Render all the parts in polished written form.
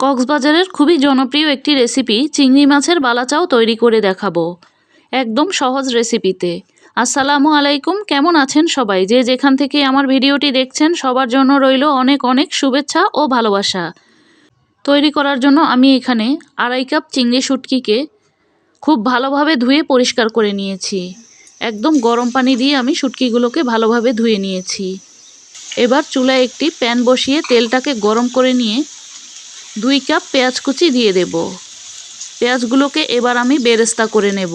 কক্সবাজারের খুবই জনপ্রিয় একটি রেসিপি চিংড়ি মাছের বালাচাও তৈরি করে দেখাবো একদম সহজ রেসিপিতে। আসসালামু আলাইকুম, কেমন আছেন সবাই? যে যেখান থেকে আমার ভিডিওটি দেখছেন সবার জন্য রইল অনেক অনেক শুভেচ্ছা ও ভালোবাসা। তৈরি করার জন্য আমি এখানে 2.5 কাপ চিংড়ি শুটকিকে খুব ভালোভাবে ধুয়ে পরিষ্কার করে নিয়েছি। একদম গরম পানি দিয়ে আমি শুটকিগুলোকে ভালোভাবে ধুয়ে নিয়েছি। এবার চুলায় একটি প্যান বসিয়ে তেলটাকে গরম করে নিয়ে 2 কাপ পেঁয়াজ কুচি দিয়ে দেব। পেঁয়াজগুলোকে এবার আমি বেরেস্তা করে নেব।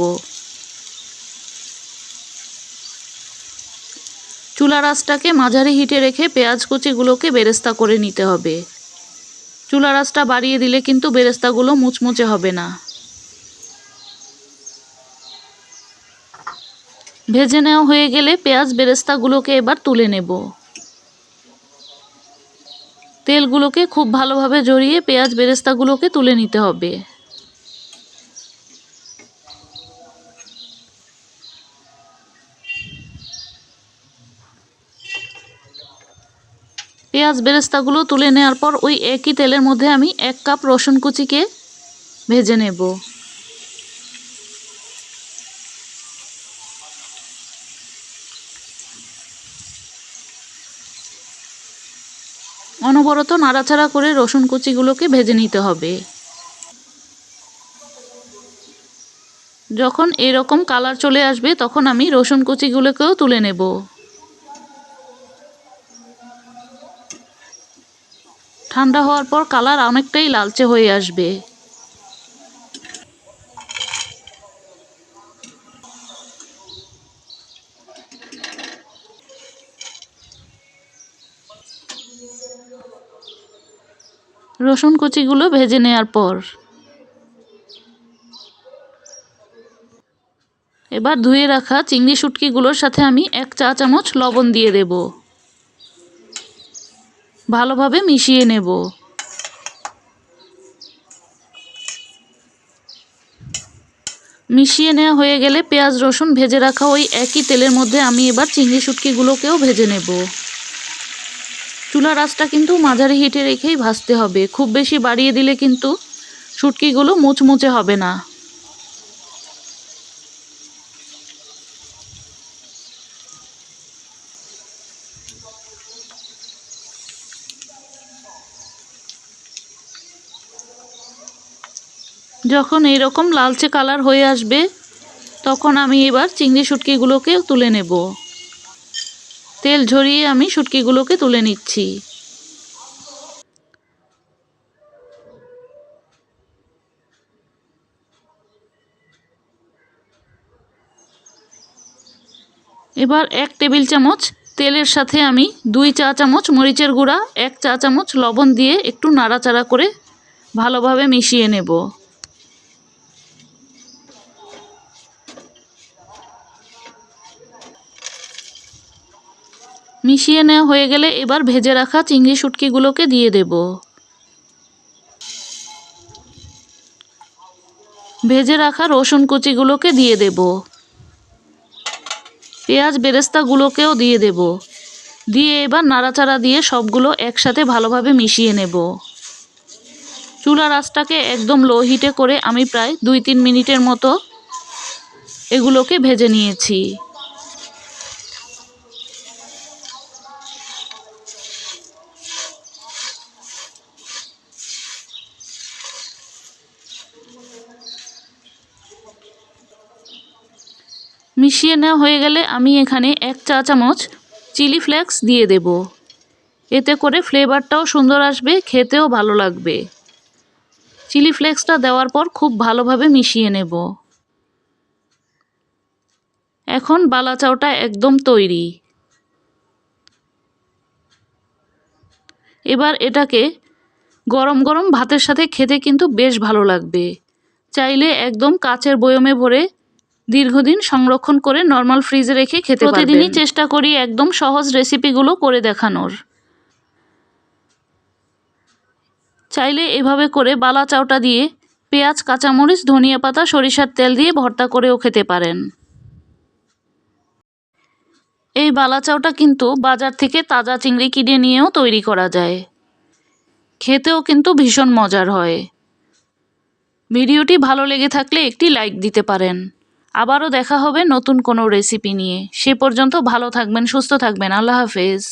চুলার আঁচটাকে মাঝারি হিটে রেখে পেঁয়াজ কুচিগুলোকে বেরেস্তা করে নিতে হবে। চুলার আঁচটা বাড়িয়ে দিলে কিন্তু বেরেস্তাগুলো মুচমুচে হবে না। ভেজে নেওয়া হয়ে গেলে পেঁয়াজ বেরেস্তাগুলোকে এবার তুলে নেব। তেলগুলোকে খুব ভালোভাবে জড়িয়ে পেঁয়াজ বেরেস্তাগুলোকে তুলে নিতে হবে। পেঁয়াজ বেরেস্তাগুলো তুলে নেওয়ার পর ওই একই তেলের মধ্যে আমি 1 কাপ রসুন কুচিকে ভেজে নেব। অনবরত নাড়াচাড়া করে রসুন কুচিগুলোকে ভেজে নিতে হবে। যখন এরকম কালার চলে আসবে তখন আমি রসুন কুচিগুলোকেও তুলে নেব। ঠান্ডা হওয়ার পর কালার অনেকটাই লালচে হয়ে আসবে। রসুন কুচিগুলো ভেজে নেওয়ার পর এবার ধুয়ে রাখা চিংড়ি শুটকিগুলোর সাথে আমি 1 চা চামচ লবণ দিয়ে দেব। ভালোভাবে মিশিয়ে নেব। মিশিয়ে নেওয়া হয়ে গেলে পেঁয়াজ রসুন ভেজে রাখা ওই একই তেলের মধ্যে আমি এবার চিংড়ি শুটকিগুলোকেও ভেজে নেব। চুলার আঁচটা কিন্তু মাঝারি হিটে রেখেই ভাজতে হবে। খুব বেশি বাড়িয়ে দিলে কিন্তু শুটকিগুলো মুচমুচে হবে না। যখন এইরকম লালচে কালার হয়ে আসবে তখন আমি এবার চিংড়ি শুটকিগুলোকে তুলে নেব। তেল ঝরিয়ে আমি শুটকিগুলোকে তুলে নিচ্ছি। এবার 1 টেবিল চামচ তেলের সাথে আমি 2 চা চামচ মরিচের গুঁড়া, 1 চা চামচ লবণ দিয়ে একটু নাড়াচাড়া করে ভালোভাবে মিশিয়ে নেব। মিশিয়ে নেওয়া হয়ে গেলে এবার ভেজে রাখা চিংড়ি শুটকিগুলোকে দিয়ে দেব। ভেজে রাখা রসুন কুচিগুলোকে দিয়ে দেব। পেঁয়াজ বেরেস্তাগুলোকেও দিয়ে দেব। দিয়ে এবার নাড়াচাড়া দিয়ে সবগুলো একসাথে ভালোভাবে মিশিয়ে নেব। চুলার আঁচটাকে একদম লো হিটে করে আমি প্রায় 2-3 মিনিটের মতো এগুলোকে ভেজে নিয়েছি। মিশিয়ে নেওয়া হয়ে গেলে আমি এখানে 1 চা চামচ চিলি ফ্লেক্স দিয়ে দেব। এতে করে ফ্লেভারটাও সুন্দর আসবে, খেতেও ভালো লাগবে। চিলি ফ্লেক্সটা দেওয়ার পর খুব ভালোভাবে মিশিয়ে নেব। এখন বালাচাওটা একদম তৈরি। এবার এটাকে গরম গরম ভাতের সাথে খেতে কিন্তু বেশ ভালো লাগবে। চাইলে একদম কাচের বয়মে ভরে দীর্ঘদিন সংরক্ষণ করে নরমাল ফ্রিজে রেখে খেতে পারবেন। প্রতিদিনই চেষ্টা করি একদম সহজ রেসিপিগুলো করে দেখানোর। চাইলে এভাবে করে বালাচাওটা দিয়ে পেঁয়াজ, কাঁচামরিচ, ধনিয়া পাতা, সরিষার তেল দিয়ে ভর্তা করেও খেতে পারেন। এই বালাচাওটা কিন্তু বাজার থেকে তাজা চিংড়ি কিনে নিয়েও তৈরি করা যায়। খেতেও কিন্তু ভীষণ মজার হয়। ভিডিওটি ভালো লেগে থাকলে একটি লাইক দিতে পারেন। আবারও দেখা হবে নতুন কোনো রেসিপি নিয়ে। সে পর্যন্ত ভালো থাকবেন, সুস্থ থাকবেন। আল্লাহ হাফেজ।